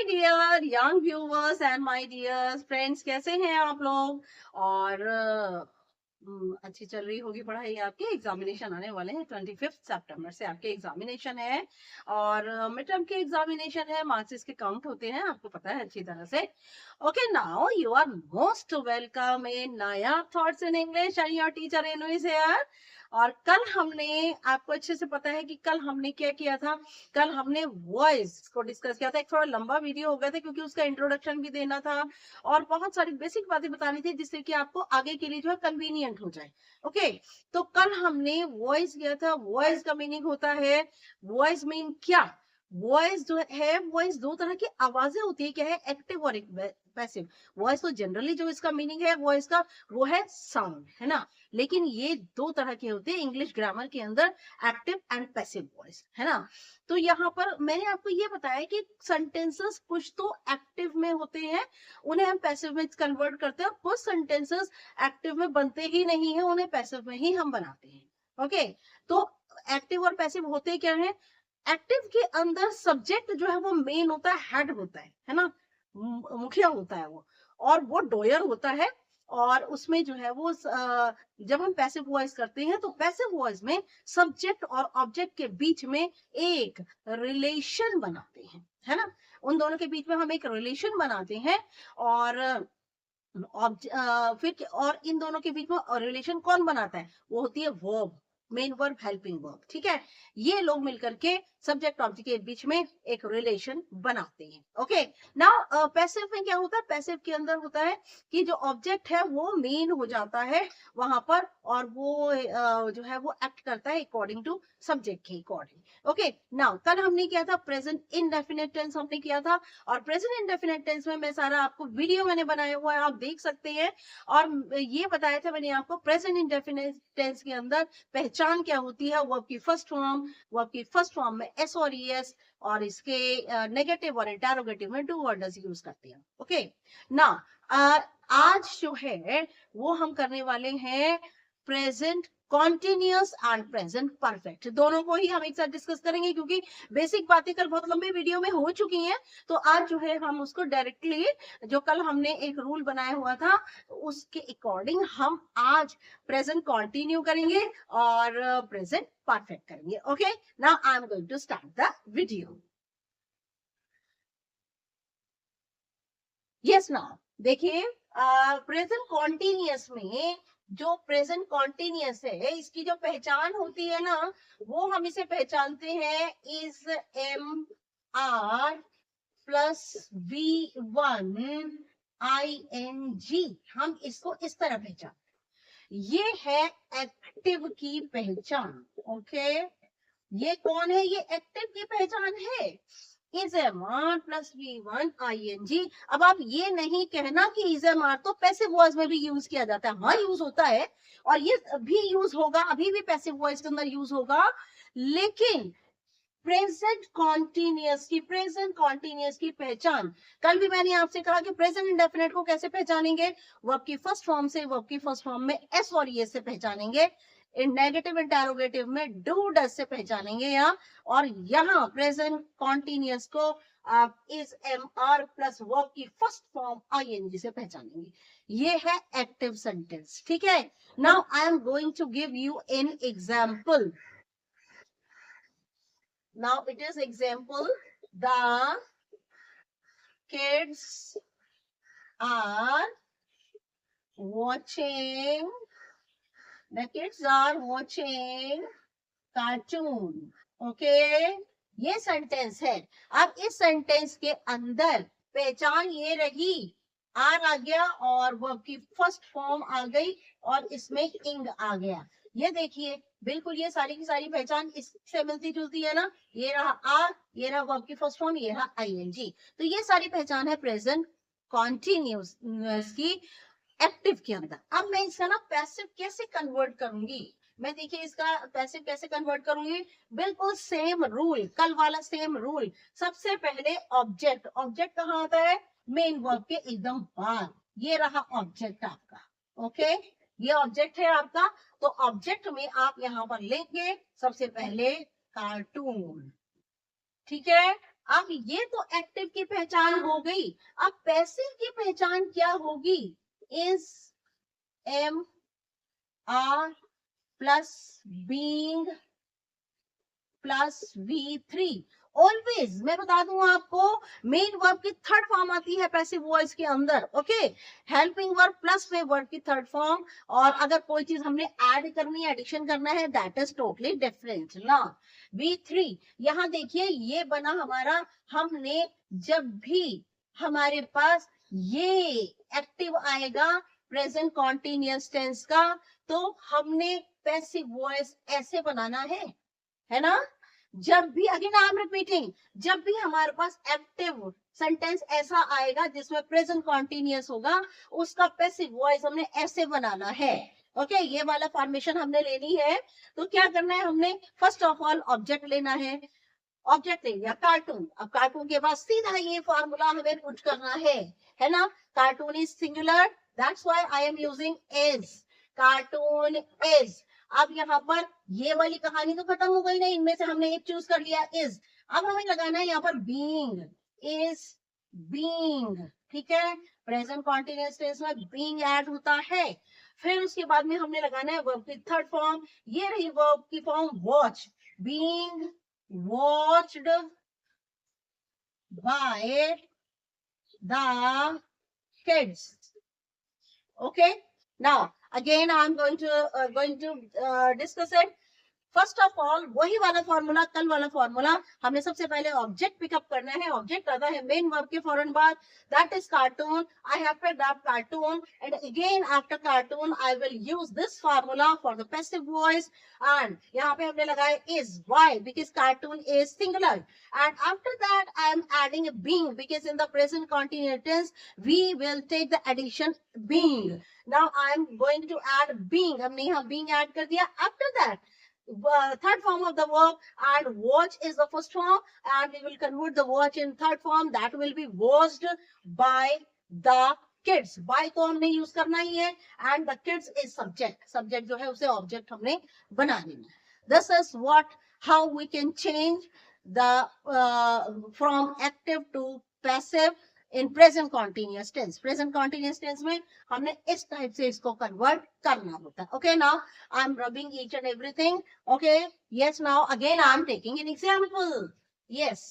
My dear young viewers and my dear friends, कैसे हैं आप लोग। और अच्छी चल रही होगी पढ़ाई। आपके एग्जामिनेशन आने वाले हैं, 25 सितंबर से आपके एग्जामिनेशन है। और मिड टर्म के एग्जामिनेशन है, मार्क्स इसके काउंट होते हैं, आपको पता है अच्छी तरह से। Okay, now you are most welcome in नया thoughts in English and your teacher Anees here. और कल हमने, आपको अच्छे से पता है कि कल हमने क्या किया था। कल हमने वॉइस को डिस्कस किया था। एक थोड़ा लंबा वीडियो हो गया था क्योंकि उसका इंट्रोडक्शन भी देना था और बहुत सारी बेसिक बातें बतानी थी जिससे कि आपको आगे के लिए जो है कन्वीनियंट हो जाए। ओके, तो कल हमने वॉइस किया था। वॉइस का मीनिंग होता है, वॉइस मीन क्या, वॉइस जो है, वॉइस दो तरह की आवाजें होती है। क्या है, एक्टिव और पैसिव। वॉइस तो जनरली जो इसका मीनिंग है वॉइस का, वो है साउंड, है ना। लेकिन ये दो तरह के होते हैं इंग्लिश ग्रामर के अंदर, एक्टिव एंड पैसिव वॉइस, है ना। तो यहाँ पर मैंने आपको ये बताया कि सेंटेंसेस कुछ तो एक्टिव में होते हैं, उन्हें हम पैसिव में कन्वर्ट करते हैं। कुछ सेंटेंसेस एक्टिव में बनते ही नहीं है, उन्हें पैसिव में ही हम बनाते हैं। ओके, तो एक्टिव और पैसिव होते क्या है। एक्टिव के अंदर सब्जेक्ट जो है वो मेन होता है, हेड होता है ना, मुखिया होता है वो, और वो डोयर होता है। और उसमें जो है वो जब हम पैसिव वॉइस करते हैं तो पैसिव वॉइस में सब्जेक्ट और ऑब्जेक्ट के बीच में एक रिलेशन बनाते हैं, है ना। उन दोनों के बीच में हम एक रिलेशन बनाते हैं। और फिर और इन दोनों के बीच में रिलेशन कौन बनाता है, वो होती है verb, main verb, helping verb, ठीक है। ये लोग मिलकर के सब्जेक्ट ऑब्जेक्ट के बीच में एक रिलेशन बनाते हैं। ओके, नाउ पैसिव में क्या होता है। पैसिव के अंदर होता है कि जो ऑब्जेक्ट है वो मेन हो जाता है वहां पर, और वो जो है वो एक्ट करता है अकॉर्डिंग टू सब्जेक्ट के अकॉर्डिंग। ओके, नाउ कल हमने किया था प्रेजेंट इंडेफिनिट टेंस हमने किया था। और प्रेजेंट इंडेफिनिट टेंस में मैं सारा आपको वीडियो मैंने बनाया हुआ है, आप देख सकते हैं। और ये बताया था मैंने आपको प्रेजेंट इंडेफिनिट टेंस के अंदर पहचान क्या होती है। वर्ब की फर्स्ट फॉर्म, वर्ब की फर्स्ट फॉर्म में एस और ईएस, और इसके नेगेटिव और इंटरोगेटिव में डू और डज यूज करते हैं। ओके, ना आज जो है वो हम करने वाले हैं present continuous and present perfect, दोनों को ही हम एक साथ डिस्कस करेंगे क्योंकि बेसिक बातें कल बहुत लंबे वीडियो में हो चुकी हैं। तो आज जो है हम उसको डायरेक्टली, जो कल हमने एक रूल बनाया हुआ था उसके अकॉर्डिंग हम आज प्रेजेंट कॉन्टिन्यू करेंगे और प्रेजेंट परफेक्ट करेंगे। Okay, now I am going to start the video. Yes, now देखिए, प्रेजेंट कॉन्टिन्यूअस में जो प्रेजेंट कॉन्टिन्यूअस है इसकी जो पहचान होती है ना, वो हम इसे पहचानते हैं is am are plus V one I N G. हम इसको इस तरह पहचान, ये है एक्टिव की पहचान। ओके, ये कौन है, ये एक्टिव की पहचान है, is am are plus V one I N G. अब आप ये नहीं कहना कि इज एम आर तो पैसिव वॉइस में भी यूज किया जाता है, हाँ यूज होता है, और ये भी यूज होगा, अभी भी पैसिव वॉइस के अंदर यूज होगा। लेकिन प्रेजेंट कॉन्टिन्यूअस की पहचान, कल भी मैंने आपसे कहा कि प्रेजेंट इंडेफिनिट को कैसे पहचानेंगे, वर्ब की फर्स्ट फॉर्म से, वर्ब की फर्स्ट फॉर्म में एस और ये से पहचानेंगे, इन नेगेटिव इंटेरोगेटिव में डू डज से पहचानेंगे यहाँ। और यहाँ प्रेजेंट कॉन्टिन्यूअस को आप is am are plus verb की फर्स्ट फॉर्म आईएनजी से पहचानेंगे। ये है एक्टिव सेंटेंस, ठीक है। Now I am going to give you an example. Now it is example, the kids are watching, the kids are watching cartoon. Okay, ये sentence है। अब इस सेंटेंस के अंदर पहचान ये रही, आर आ गया और वर्ब की फर्स्ट फॉर्म आ गई और इसमें इंग आ गया। ये देखिए, बिल्कुल ये सारी की सारी पहचान इससे मिलती जुलती है ना। ये रहा आर, ये रहा वर्ब की फर्स्ट फॉर्म, ये रहा आईएनजी। तो ये सारी पहचान है प्रेजेंट कॉन्टिन्यूअस की एक्टिव के अंदर। अब मैं इसका ना पैसिव कैसे कन्वर्ट करूंगी, मैं देखिए इसका पैसिव कैसे कन्वर्ट करूंगी। बिल्कुल सेम रूल, कल वाला सेम रूल। सबसे पहले ऑब्जेक्ट, ऑब्जेक्ट कहाँ आता है, मेन वर्ब के एकदम बाद। ये रहा ऑब्जेक्ट आपका। ओके, ये ऑब्जेक्ट है आपका। तो ऑब्जेक्ट में आप यहाँ पर लेंगे सबसे पहले कार्टून, ठीक है। अब ये तो एक्टिव की पहचान हो गई, अब पैसिव की पहचान क्या होगी? Is am are plus being plus V3। Always मैं बता दूं आपको, मेन वर्ब की थर्ड फॉर्म आती है पैसिव वॉइस के अंदर। ओके, हेल्पिंग वर्ब प्लस में वर्ब की थर्ड फॉर्म, और अगर कोई चीज हमने ऐड करनी है, एडिशन करना है, दैट इज टोटली डिफरेंट ना। V3 यहाँ देखिए ये बना हमारा, हमने जब भी हमारे पास ये एक्टिव आएगा प्रेजेंट कॉन्टिन्यूअस टेंस का, तो हमने पैसिव वॉइस ऐसे बनाना है ना। जब भी, अगेन आई एम रिपीटिंग, जब भी हमारे पास एक्टिव सेंटेंस ऐसा आएगा जिसमें प्रेजेंट कॉन्टिन्यूअस होगा, उसका पैसिव वॉइस हमने ऐसे बनाना है। ओके ये वाला फॉर्मेशन हमने लेनी है। तो क्या करना है, हमने फर्स्ट ऑफ ऑल ऑब्जेक्ट लेना है। ऑब्जेक्ट ले लिया कार्टून, अब कार्टून के बाद सीधा ये फॉर्मूला हमें पुट करना है ना। Cartoon is singular, that's why I am using is. Cartoon is. अब यहाँ पर ये वाली कहानी तो खत्म हो गई ना, इनमें से हमने एक चूज कर लिया इज। अब हमें लगाना है यहाँ पर बीइंग, इज बीइंग, ठीक है। प्रेजेंट कॉन्टिन्यूअस टेंस में बीइंग ऐड होता है। फिर उसके बाद में हमने लगाना है वर्ब की थर्ड फॉर्म, ये रही वर्ब की form watch, being watched by the kids. Okay, now again I'm going to discuss it. First of all वही वाला फॉर्मूला, कल वाला फॉर्मूला, हमने सबसे पहले ऑब्जेक्ट पिकअप करना है। ऑब्जेक्ट आता है मेन वर्ब के फौरन बाद, that is cartoon. I have picked up cartoon, and again after cartoon I will use this formula for the passive voice. And यहाँ पे हमने लगाया is, why? Because cartoon is singular. And after that I am adding being, because in the present continuous tense we will take the addition being. Now I am going to add being, हमने यहाँ being add कर दिया। After that third form of the verb, and watch is the first form, and we will convert the watch in third form, that will be watched by the kids। by को हमने use करना ही है, and the kids is subject, subject जो है उसे object हमने बना देना। this is what how we can change the from active to passive in present continuous tense। present continuous tense में हमने इस टाइप से इसको कन्वर्ट करना होता है। okay, now I'm rubbing each and everything। okay, yes, now again I'm taking an example। yes,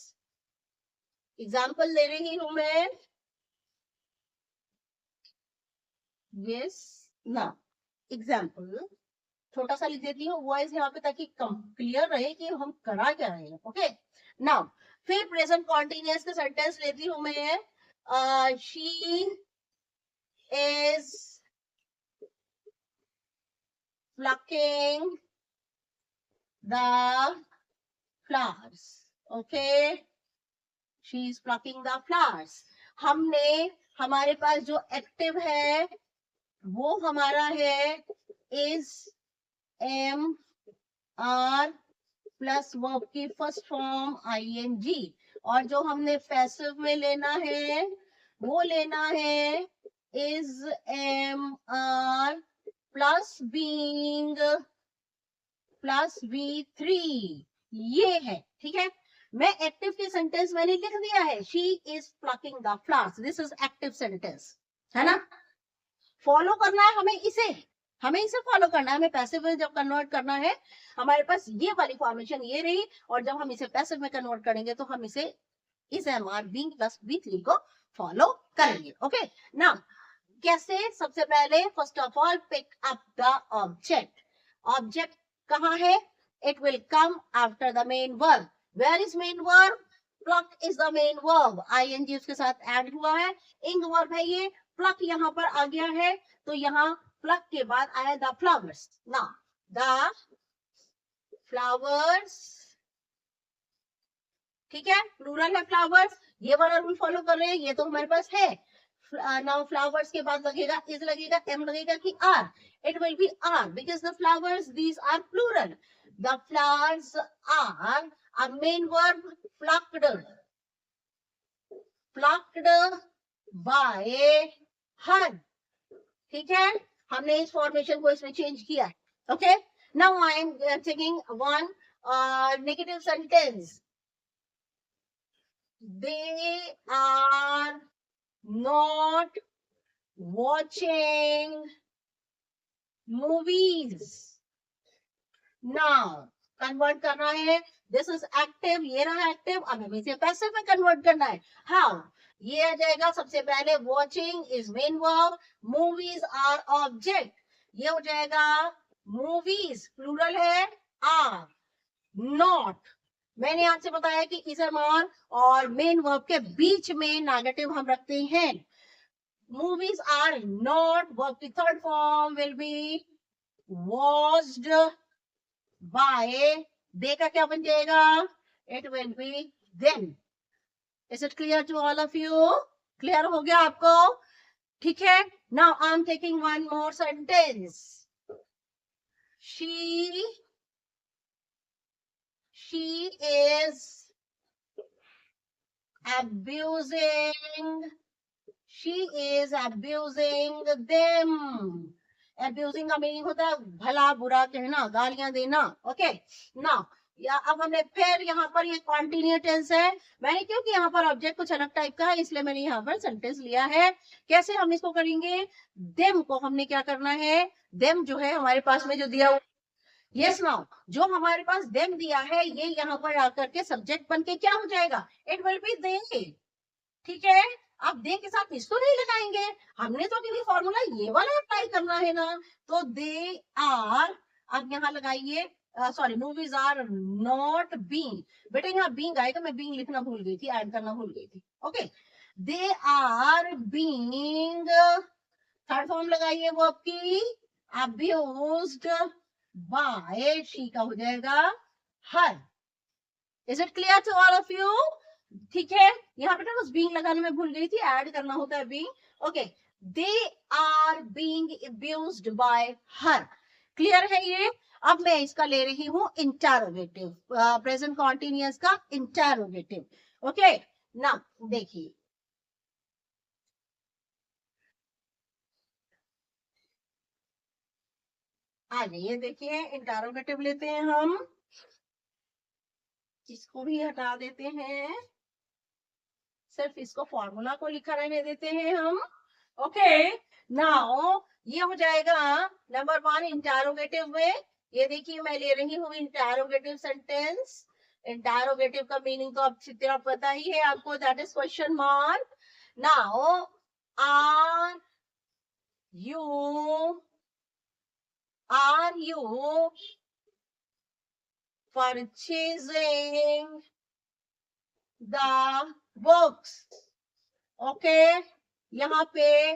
example ले रही हूं मैं। yes, now example छोटा सा लिख देती हूँ वॉइस यहाँ पे, ताकि क्लियर रहे कि हम करा क्या रहे हैं। ओके, नाउ फिर प्रेजेंट कॉन्टिन्यूअस के सेंटेंस लेती हूँ मैं। she is plucking the flowers। okay, she is plucking the flowers। हमने, हमारे पास जो एक्टिव है वो हमारा है is am are plus verb की फर्स्ट फॉर्म ing, और जो हमने पैसिव में लेना है वो लेना है is am are plus being plus V3। ये है, ठीक है। मैं एक्टिव के सेंटेंस मैंने लिख दिया है, she is plucking the flowers, this is active sentence, है ना। फॉलो करना है हमें इसे फॉलो करना है। हमें पैसिव में जब कन्वर्ट करना है, हमारे पास ये वाली फॉर्मेशन ये रही, और जब हम इसे पैसिव में कन्वर्ट करेंगे तो हम इसे इस एमआर बीइंग प्लस V3 को फॉलो करेंगे। ओके, नाउ कैसे? सबसे पहले first of all pick up the object. Object कहाँ है? It will come after the main verb. Where is main verb? Pluck is the main verb, ing उसके साथ add हुआ है, इंग वर्ब है ये, प्लक यहाँ पर आ गया है, तो यहाँ प्लक के बाद आया the flowers. Now the flowers, ठीक है, प्लूरल है फ्लावर्स, ये वाला रूल फॉलो कर रहे हैं, ये तो हमारे पास है। नाउ फ्लावर्स के बाद लगेगा इज, लगेगा एम, लगेगा कि are? It will be are, because the flowers these are plural. The flowers are a main verb, plucked, plucked by her, ठीक है। हमने इस फॉर्मेशन को इसमें चेंज किया। Okay, now I am taking one negative sentence. they are not watching movies now. Convert करना है, this is active, ये रहा एक्टिव, अब हमें इसे पैसिव में कन्वर्ट करना है. हाउ? ये आ जाएगा सबसे पहले, watching is main verb, movies are object, ये हो जाएगा मूवीज प्लूरल है, आर नॉट. मैंने आपसे बताया कि इसम और मेन वर्ब के बीच में नेगेटिव हम रखते हैं. मूवीज आर नॉट, वर्ब की third form will be watched by, they का क्या बन जाएगा? It will be them. Is it clear to all of you? Clear हो गया आपको? ठीक है. Now I am taking one more sentence. she is abusing, she is abusing them. abusing का मीनिंग होता है भला बुरा कहना, गालियां देना. ओके नाउ, या अब हमने फिर यहाँ पर ये कॉन्टिन्यू टेंस है. मैंने क्योंकि यहाँ पर ऑब्जेक्ट कुछ अलग टाइप का है इसलिए मैंने यहाँ पर सेंटेंस लिया है. कैसे हम इसको करेंगे? देम को हमने क्या करना है, देम जो है हमारे पास में जो दिया हुआ, यस नाउ, जो हमारे पास देम दिया है ये यहाँ पर आकर के सब्जेक्ट बन के क्या हो जाएगा? इट विल बी दे. ठीक है. अब दे के साथ इसको नहीं लगाएंगे, हमने तो क्योंकि फॉर्मूला ये वाला अप्लाई करना है ना, तो दे आर, अब यहाँ लगाइए, sorry, movies are not being. बेटा यहाँ बीइंग आएगा, मैं बीइंग लिखना भूल गई थी, ऐड करना भूल गई थी. Okay, they are being, third form लगाइए वर्ब की, अब्यूज्ड बाय, शी का हो जाएगा her. Is it clear to all of you? ठीक है. यहाँ पे बस बीइंग लगाने में भूल गई थी, ऐड करना होता है being. Okay, they are being abused by her. Clear है ये? अब मैं इसका ले रही हूँ इंटरोगेटिव, प्रेजेंट कॉन्टिन्यूअस का इंटरोगेटिव. ओके ना, देखिए आ जाइए, देखिए इंटरोगेटिव लेते हैं हम, इसको भी हटा देते हैं, सिर्फ इसको फॉर्मूला को लिखा रहने देते हैं हम. ओके नाउ, ये हो जाएगा नंबर वन इंटरोगेटिव में. ये देखिए मैं ले रही हूँ इंटरोगेटिव सेंटेंस. इंटरोगेटिव का मीनिंग तो अब अच्छी तरह पता ही है आपको, that is question mark. Now, are you purchasing the books? Okay, यहाँ पे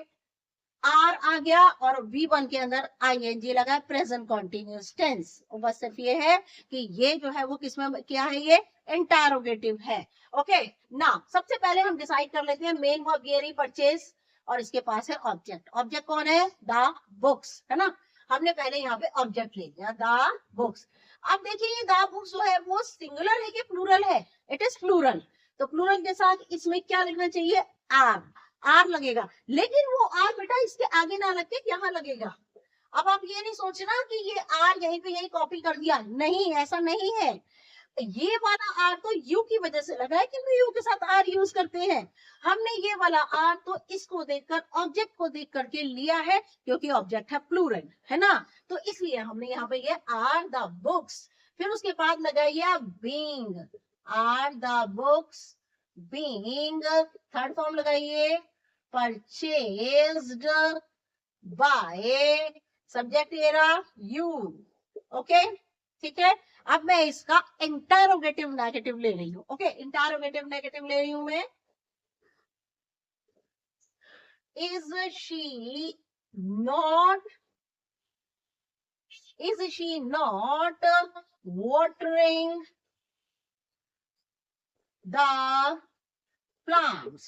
आर आ गया और V1 के अंदर ING लगा, प्रेजेंट कॉन्टिन्यूअस टेंस. बस सिर्फ ये है कि ये जो है वो किसमें क्या है, ये इंटरोगेटिव है. ओके ना, सबसे पहले हम डिसाइड कर लेते हैं मेन वर्ब ये रही परचेज, और इसके पास है ऑब्जेक्ट. ऑब्जेक्ट कौन है? द बुक्स, है ना. हमने पहले यहाँ पे ऑब्जेक्ट ले लिया, द बुक्स. अब देखिए द बुक्स जो है वो सिंगुलर है कि प्लूरल है? It is plural. तो प्लूरल के साथ इसमें क्या लिखना चाहिए? आर. आर लगेगा, लेकिन वो आर बेटा इसके आगे ना लग के यहाँ लगेगा. अब आप ये नहीं सोचना कि ये आर यहीं पे यही कॉपी कर दिया, नहीं, ऐसा नहीं है. ये वाला आर तो यू की वजह से लगा है क्योंकि यू के साथ आर यूज करते हैं. हमने ये वाला आर तो इसको देखकर, ऑब्जेक्ट को देख करके लिया है क्योंकि ऑब्जेक्ट है प्लूरल, है ना. तो इसलिए हमने यहाँ पे ये आर द बुक्स, फिर उसके बाद लगाइए being, are the books being, third form लगाइए परचेज्ड बाय, सब्जेक्ट ये रहा यू. ओके ठीक है. अब मैं इसका इंटरोगेटिव नेगेटिव ले रही हूँ. ओके, इंटरोगेटिव नेगेटिव ले रही हूं मैं. Is she not watering the plants?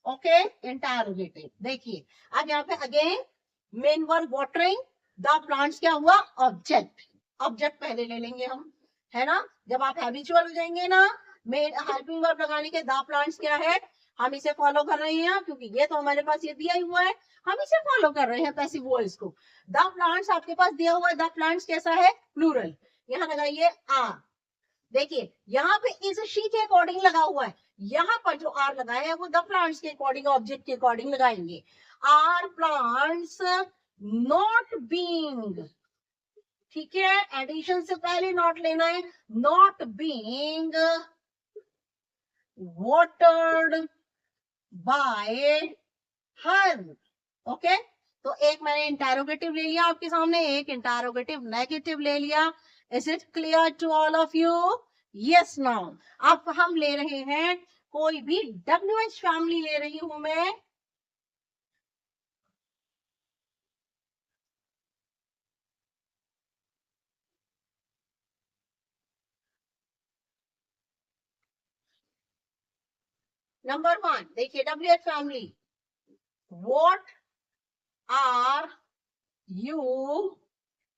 Okay, interrogative. देखिए अब यहाँ पे again main verb watering, the plants क्या हुआ? ऑब्जेक्ट. ऑब्जेक्ट पहले ले लेंगे हम, है ना. जब आप हैबिचुअल हो जाएंगे ना, मेन हेल्पिंग वर्ब लगाने के, द प्लांट्स क्या है, हम इसे फॉलो कर रहे हैं क्योंकि ये तो हमारे पास ये दिया ही हुआ है, हम इसे फॉलो कर रहे हैं पैसिव वॉइस को. द प्लांट्स आपके पास दिया हुआ है, द प्लांट्स कैसा है? प्लूरल. यहाँ लगाइए आर. देखिए यहाँ पे इस शी के अकॉर्डिंग लगा हुआ है, यहाँ पर जो आर लगाया है वो द प्लांट्स के अकॉर्डिंग, ऑब्जेक्ट के अकॉर्डिंग लगाएंगे। आर प्लांट्स नॉट बीइंग, ठीक है, एडिशन से पहले नॉट लेना है, not being watered bye her. Okay, तो एक मैंने इंटरोगेटिव ले लिया आपके सामने, एक इंटरोगेटिव नेगेटिव ले लिया। Is it clear to all of you? Yes. Now अब हम ले रहे हैं कोई भी WH फैमिली ले रही हूं मैं। नंबर 1 देखिए, WH family, what are you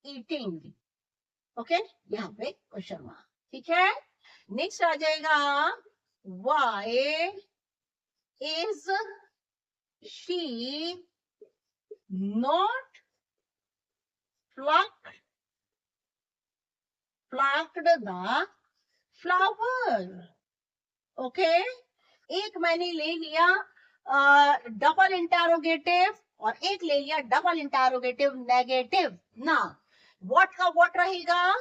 eating? Okay, यहाँ पे क्वेश्चन मार्क, ठीक है। नेक्स्ट आ जाएगा, why is she not plucked the flower? Okay, एक मैंने ले लिया डबल इंटरोगेटिव और एक ले लिया डबल इंटरोगेटिव नेगेटिव। ना, व्हाट का व्हाट रहेगा?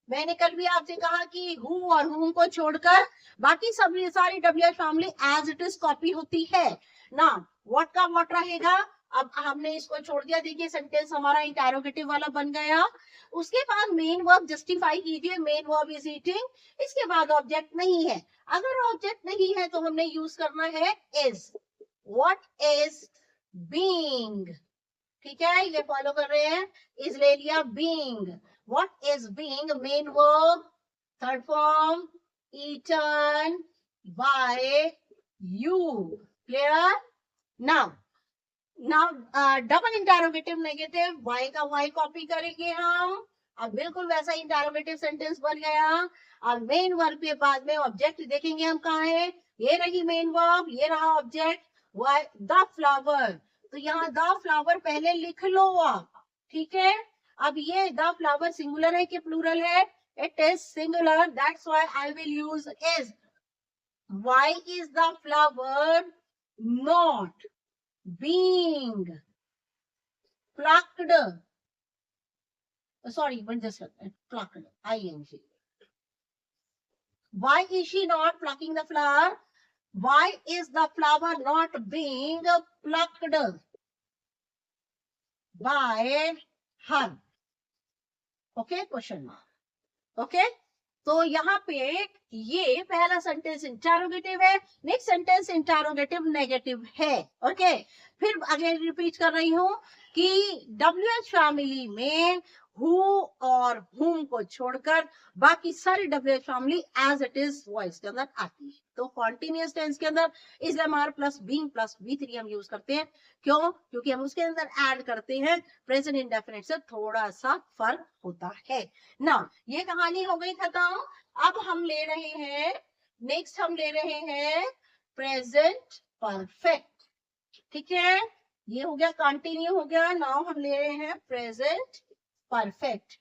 मैंने कल भी आपसे कहा कि हु और हुम को छोड़कर बाकी सभी सारी WH family as it is copy होती है ना। व्हाट का व्हाट रहेगा? अब हमने इसको छोड़ दिया, देखिए सेंटेंस हमारा इंटरोगेटिव वाला बन गया। उसके बाद मेन वर्ब जस्टिफाई कीजिए, मेन वर्ब इज ईटिंग, इसके बाद ऑब्जेक्ट नहीं है। अगर ऑब्जेक्ट नहीं है तो हमने यूज करना है इज। व्हाट इज बीइंग, ठीक है, ये फॉलो कर रहे हैं, इज ले लिया, being, what is being, main verb, third form, eaten by you. Clear? Now double interrogative negative, why का वाई कॉपी करेंगे हम। अब बिल्कुल वैसा इंटरोगेटिव सेंटेंस बन गया। अब मेन वर्ब के बाद में ऑब्जेक्ट देखेंगे हम कहाँ है, ये रही मेन वर्ब, ये रहा ऑब्जेक्ट, वाई द फ्लावर। तो यहाँ द फ्लावर पहले लिख लो आप, ठीक है। अब ये द फ्लावर सिंगुलर है कि प्लूरल है? It is singular, that's why I will use is. Why is the flower not being plucked, sorry, but just plucked, ing. Why is she not plucking the flower? Why is the flower not being plucked by her? Okay, question mark. Okay, तो यहाँ पे ये पहला sentence interrogative है, next sentence interrogative negative है। Okay, फिर again repeat कर रही हूँ कि WH फैमिली में हु और हुम को छोड़कर बाकी सारी WH family as it is voice के अंदर आती है। तो कॉन्टिन्यूअस टेंस के अंदर is am are plus being plus V3 हम यूज करते हैं। क्यों? क्योंकि हम उसके अंदर ऐड करते हैं प्रेजेंट इंडेफिनिट से थोड़ा सा फर्क होता है ना। ये कहानी हो गई खत्म। अब हम ले रहे हैं, नेक्स्ट हम ले रहे हैं प्रेजेंट परफेक्ट, ठीक है, ये हो गया, कंटिन्यू हो गया। नाउ हम ले रहे हैं प्रेजेंट परफेक्ट,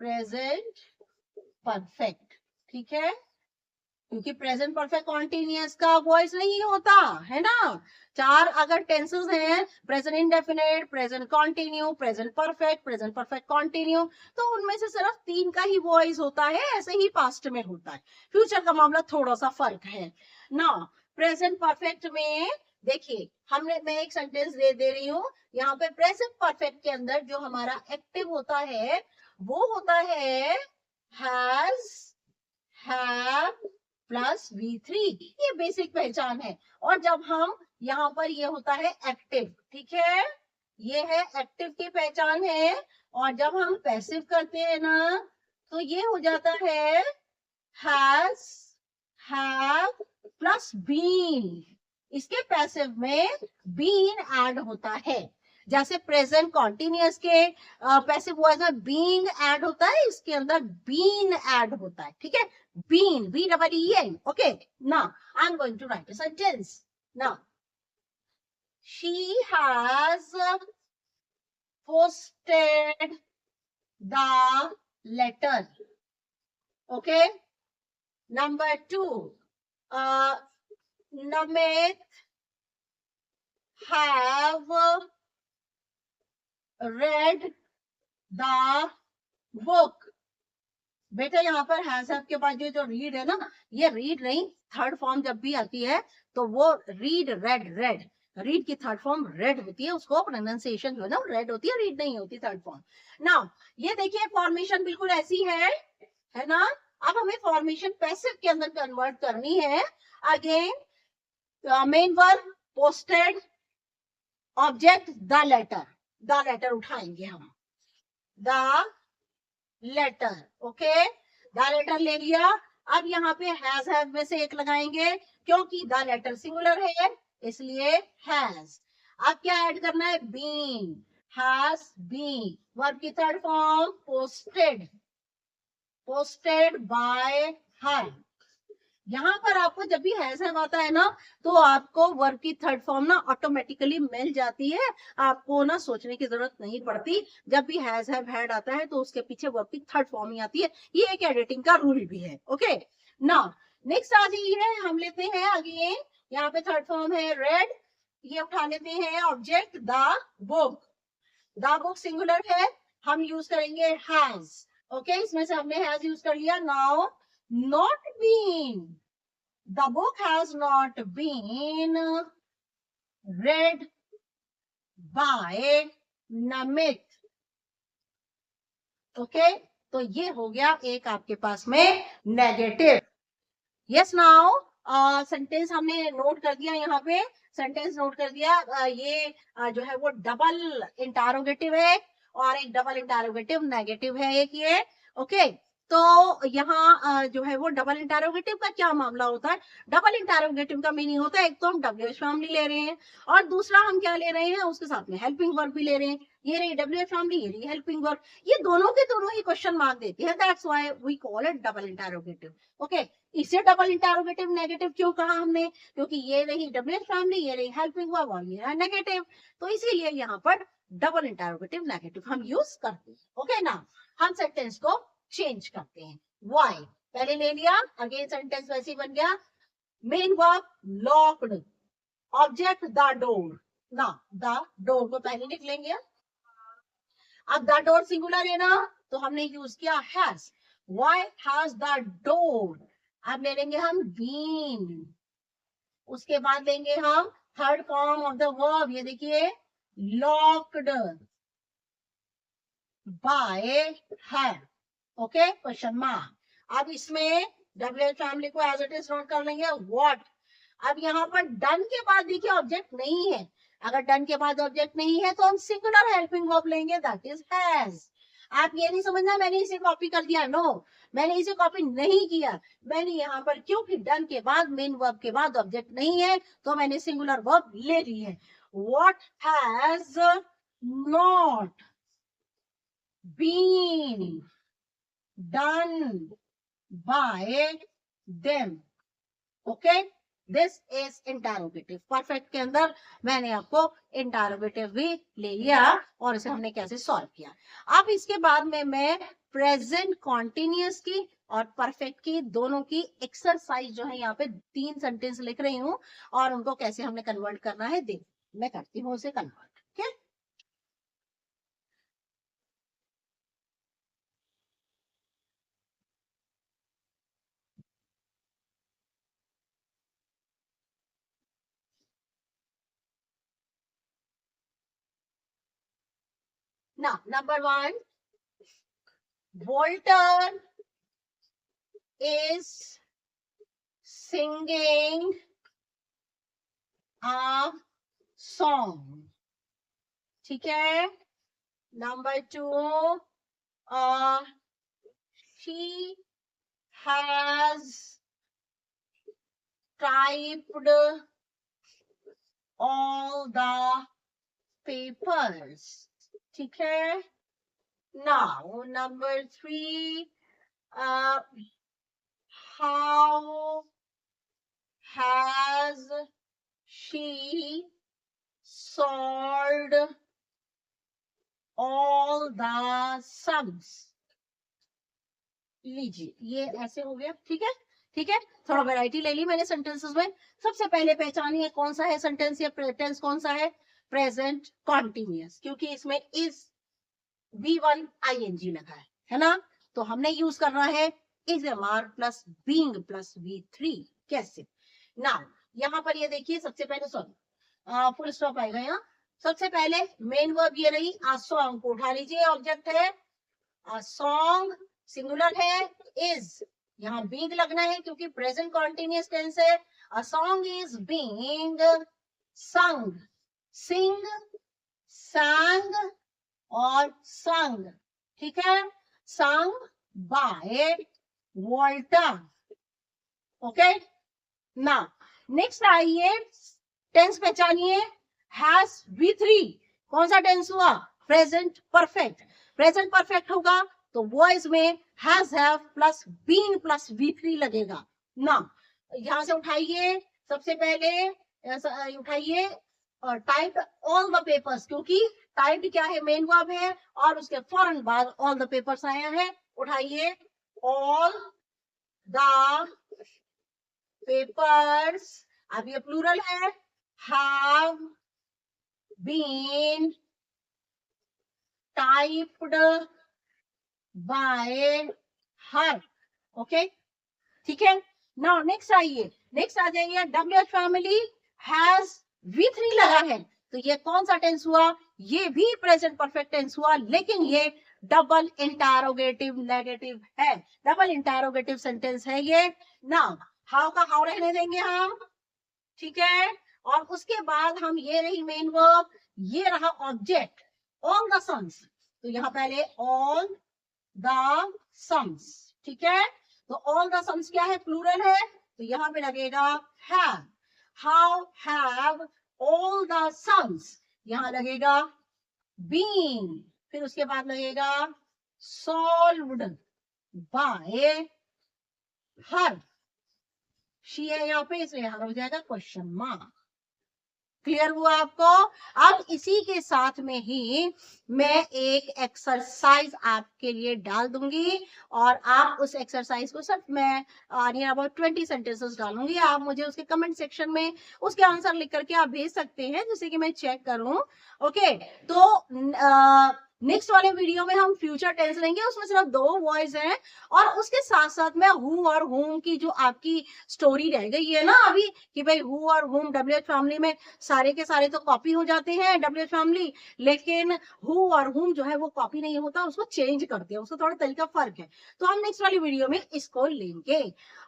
प्रेजेंट परफेक्ट, ठीक है, क्योंकि प्रेजेंट परफेक्ट कॉन्टिन्यूअस का वॉइस नहीं होता है ना। चार अगर टेंसेस हैं, present indefinite, present continue, present perfect continue, तो उनमें से सिर्फ 3 का ही वॉइस होता है, ऐसे ही पास्ट में होता है। फ्यूचर का मामला थोड़ा सा फर्क है ना। प्रेजेंट परफेक्ट में देखिए, मैं एक सेंटेंस दे रही हूँ यहाँ पे। प्रेजेंट परफेक्ट के अंदर जो हमारा एक्टिव होता है वो होता है हैज, हैव प्लस V3, ये बेसिक पहचान है। और जब हम यहाँ पर ये होता है एक्टिव, ठीक है, ये है एक्टिव की पहचान है। और जब हम पैसिव करते हैं ना तो ये हो जाता है हैज, हैव प्लस बीन। इसके पैसिव में बीन ऐड होता है। जैसे प्रेजेंट कॉन्टिन्यूअस के पैसिव वॉइस में बीइंग ऐड होता है, इसके अंदर बीन ऐड होता है, ठीक है, been, B-E-E-N. Okay, now I'm going to write a sentence. Now, she has posted the letter. Okay. Number 2, Namit have read the book. बेटा यहाँ पर हैज हैव के बाद ये जो रीड है ना, ये रीड नहीं, थर्ड फॉर्म जब भी आती है तो वो रीड, रेड रीड की थर्ड फॉर्म रेड होती है, उसको प्रोनाउंसिएशन जो है ना रेड होती है, रीड नहीं होती थर्ड फॉर्म। नाउ ये देखिए फॉर्मेशन बिल्कुल ऐसी है ना। अब हमें फॉर्मेशन पैसिव के अंदर कन्वर्ट करनी है। Again main verb posted, object the letter उठाएंगे हम, the letter. Okay, the letter ले लिया। अब यहाँ पे हैव में से एक लगाएंगे, क्योंकि द लेटर सिंगुलर है इसलिए हैज। अब क्या ऐड करना है, बीन, हैज बीन। वर्ब की third form posted, posted bye हर। यहाँ पर आपको जब भी हैज हैव आता है ना, तो आपको वर्ब की थर्ड फॉर्म ना ऑटोमेटिकली मिल जाती है, आपको ना सोचने की जरूरत नहीं पड़ती। जब भी हैज हैव हैड आता है तो उसके पीछे वर्ब की थर्ड फॉर्म ही आती है, ये एक एडिटिंग का रूल भी है। ओके, नाउ नेक्स्ट आ जाइए, हम लेते हैं आगे। यहाँ पे थर्ड फॉर्म है रेड, ये उठा लेते हैं object the book. The book singular है, हम यूज करेंगे हैज। ओके, इसमें से हमने हैज यूज कर लिया। Now not been, the book has not been read by Namit। Okay, तो ये हो गया एक आपके पास में नेगेटिव। यस, नाउ सेंटेंस हमने नोट कर दिया, यहाँ पे सेंटेंस नोट कर दिया। ये जो है वो डबल इंटारोगेटिव है और एक डबल इंटारोगेटिव नेगेटिव है एक ये। ओके, तो यहाँ जो है वो डबल इंटारोगेटिव का क्या मामला होता है। डबल इंटारोगेटिव का मीनिंग होता है, एक तो हम डब्ल्यूएच फैमिली ले रहे हैं और दूसरा हम क्या ले रहे हैं, उसके साथ में हेल्पिंग वर्ब भी ले रहे हैं। ये रही डब्ल्यूएच फैमिली, ये रही हेल्पिंग वर्ब, ये दोनों के दोनों ही क्वेश्चन मार्क देती है। That's why we call it double interrogative. Okay, इसे डबल इंटारोगेटिव नेगेटिव क्यों कहा हमने, क्योंकि ये रही डब्ल्यूएच फैमिली, ये रही हेल्पिंग वर्ब और ये है नेगेटिव, तो इसीलिए यहाँ पर डबल इंटारोगेटिव नेगेटिव हम यूज करते हैं। ओके, ना हम सेंटेंस को चेंज करते हैं। वाई पहले ले लिया, अगेन सेंटेंस वैसे बन गया। Main verb locked, object the door. ना द डोर को पहले लिख लेंगे। अब द डोर सिंगुलर है ना, तो हमने यूज किया has. Why has the door. अब ले लेंगे हम बीन, उसके बाद लेंगे हम third form of the verb, ये देखिए locked bye her. Okay, question mark. अब इसमें डब्ल्यूएच फैमिली को एज इट इज नोट कर लेंगे। व्हाट, अब यहाँ पर डन के बाद देखिए ऑब्जेक्ट नहीं है, अगर डन के बाद ऑब्जेक्ट नहीं है तो हम सिंगुलर हेल्पिंग वर्ब लेंगे, दैट इज हैज। आप ये नहीं समझना मैंने इसे कॉपी कर दिया, नो, मैंने इसे कॉपी नहीं किया। मैंने यहाँ पर क्योंकि डन के बाद मेन वर्ब के बाद ऑब्जेक्ट नहीं है तो मैंने सिंगुलर वर्ब ले ली है। What has not been done by them। Okay, this is interrogative. Perfect के अंदर मैंने आपको इंटारोगेटिव भी ले लिया और इसे हमने कैसे सॉल्व किया। अब इसके बाद में मैं प्रेजेंट कॉन्टिन्यूअस की और परफेक्ट की दोनों की एक्सरसाइज जो है यहाँ पे 3 सेंटेंस लिख रही हूँ और उनको कैसे हमने कन्वर्ट करना है देख, मैं करती हूँ उसे कन्वर्ट। ठीक है, now number 1, Walter is singing a song। ठीक है, number 2, she has typed all the papers। ठीक है, now number 3, how has she solved all the sums। लीजिए, ये ऐसे हो गया, ठीक है, ठीक है। थोड़ा वैरायटी ले ली मैंने सेंटेंसेस में। सबसे पहले पहचानिए कौन सा है सेंटेंस या टेंस कौन सा है, प्रेजेंट कॉन्टिन्यूअस, क्योंकि इसमें इज V1 ING लगा है ना। तो हमने यूज करना है is MR plus being plus V3। कैसे ना, यहाँ पर ये देखिए, सबसे पहले सॉरी फुल स्टॉप आएगा यहाँ। सबसे पहले मेन वर्ब ये रही, आ सॉन्ग को उठा लीजिए, ऑब्जेक्ट है, आ सॉन्ग सिंगुलर है, इज यहाँ बीइंग लगना है क्योंकि प्रेजेंट कॉन्टिन्यूअस टेंस है। अ सॉन्ग इज बीइंग संग, सिंग, sang और संग, ठीक है, संग बाय वॉल्टर। ओके ना, नेक्स्ट आइए, टेंस पहचानिए, हैज V3, कौन सा टेंस हुआ, प्रेजेंट परफेक्ट। प्रेजेंट परफेक्ट होगा तो वॉइस में has have plus been plus V3 लगेगा ना। यहां से उठाइए, सबसे पहले उठाइए टाइप ऑल द पेपर्स, क्योंकि टाइप क्या है, मेन वर्ब है और उसके फौरन बाद ऑल द पेपर्स आया है। उठाइए ऑल द पेपर्स, अब ये प्लूरल है, have been typed by her. Okay, ठीक है। नाउ नेक्स्ट आइए, नेक्स्ट आ जाइए, WH फैमिली हैज V3 लगा है, तो ये कौन सा टेंस हुआ, ये भी प्रेजेंट परफेक्ट टेंस हुआ, लेकिन ये डबल इंटरोगेटिव नेगेटिव है, डबल इंटरोगेटिव सेंटेंस है ये ना। हाउ का हाउ रहने देंगे हम, ठीक है। और उसके बाद हम, ये रही मेन वर्ब, ये रहा ऑब्जेक्ट ऑल द सन्स, तो यहाँ पहले ऑल द सन्स, ठीक है। तो ऑल द सन्स क्या है, प्लूरल है, तो यहाँ पे लगेगा have. How have all the sons, यहाँ लगेगा बीन, फिर उसके बाद लगेगा सॉल्व्ड बाय हर, शी है यहाँ पे, इसलिए यहाँ हो जाएगा क्वेश्चन मार्क। क्लियर हुआ आपको। अब इसी के साथ में ही मैं एक एक्सरसाइज आपके लिए डाल दूंगी और आप उस एक्सरसाइज को सिर्फ मैं नियर अबाउट 20 सेंटेंसेस डालूंगी, आप मुझे उसके कमेंट सेक्शन में उसके आंसर लिख करके आप भेज सकते हैं, जिससे कि मैं चेक करूं। ओके, तो नेक्स्ट वाले वीडियो में हम फ्यूचर टेंस लेंगे, उसमें सिर्फ 2 वॉइस हैं और उसके साथ साथ में हु और हुम की जो आपकी स्टोरी रह गई है ना अभी, कि भाई हु और हुम WH फैमिली में सारे के सारे तो कॉपी हो जाते हैं WH फैमिली, लेकिन हु और हुम जो है वो कॉपी नहीं होता, उसको चेंज करते हैं, उसको थोड़ा तरीका फर्क है, तो हम नेक्स्ट वाली वीडियो में इसको लेंगे।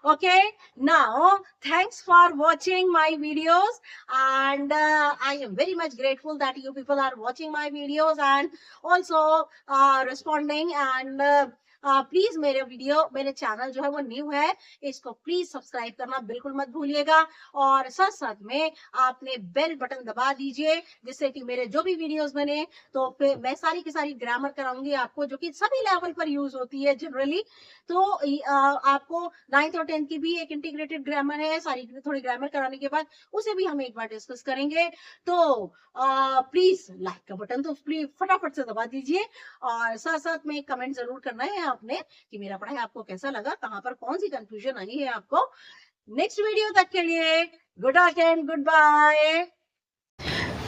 Okay, now thanks for watching my videos and I am very much grateful that you people are watching my videos and also responding and please मेरे चैनल जो है वो न्यू है, इसको प्लीज सब्सक्राइब करना बिल्कुल मत भूलिएगा और साथ साथ में आपने बेल बटन दबा दीजिए, जिससे कि मेरे जो भी वीडियोस बने तो फिर मैं सारी की सारी ग्रामर कराऊंगी आपको, जो कि सभी लेवल पर यूज होती है जनरली। तो आपको 9th और 10th की भी एक इंटीग्रेटेड ग्रामर है, सारी थोड़ी ग्रामर कराने के बाद उसे भी हम एक बार डिस्कस करेंगे। तो प्लीज लाइक का बटन तो प्लीज फटाफट से दबा दीजिए और साथ साथ में कमेंट जरूर करना है आपने कि मेरा पढ़ाई आपको कैसा लगा, कहां पर कौन सी कंफ्यूजन आई है आपको। नेक्स्ट वीडियो तक के लिए good luck and goodbye.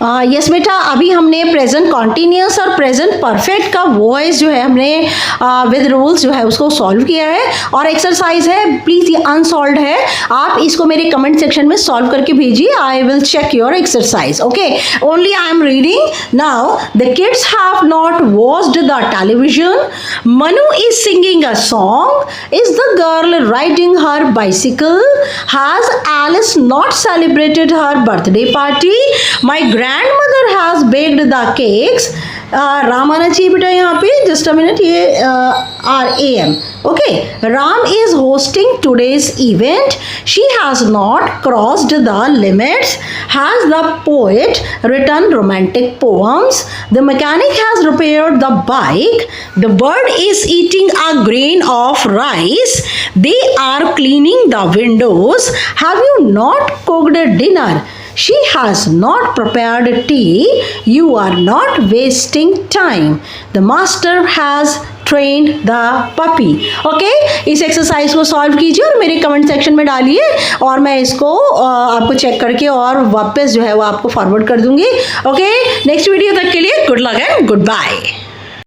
Yes बेटा, अभी हमने प्रेजेंट कॉन्टिन्यूअस और प्रेजेंट परफेक्ट का वॉइस जो है हमने विद रूल्स जो है उसको सॉल्व किया है और एक्सरसाइज है, प्लीज ये अनसॉल्व है, आप इसको मेरे कमेंट सेक्शन में सॉल्व करके भेजिए, I will check your exercise. Okay, only I am reading now. The kids have not watched the television, Manu is singing a song, is the girl riding her bicycle, has Alice not celebrated her birthday party, my grandmother has baked the cakes। Ram आना चाहिए बेटा यहाँ पे, just a minute, ये RAM। Okay, Ram is hosting today's event, she has not crossed the limits, has the poet written romantic poems, the mechanic has repaired the bike, the bird is eating a grain of rice, they are cleaning the windows, have you not cooked dinner, she has not prepared tea, you are not wasting time, the master has train the puppy. Okay, इस exercise को solve कीजिए और मेरे comment section में डालिए और मैं इसको आपको चेक करके और वापस जो है वो आपको फॉरवर्ड कर दूंगी। ओके, नेक्स्ट वीडियो तक के लिए good luck and good bye.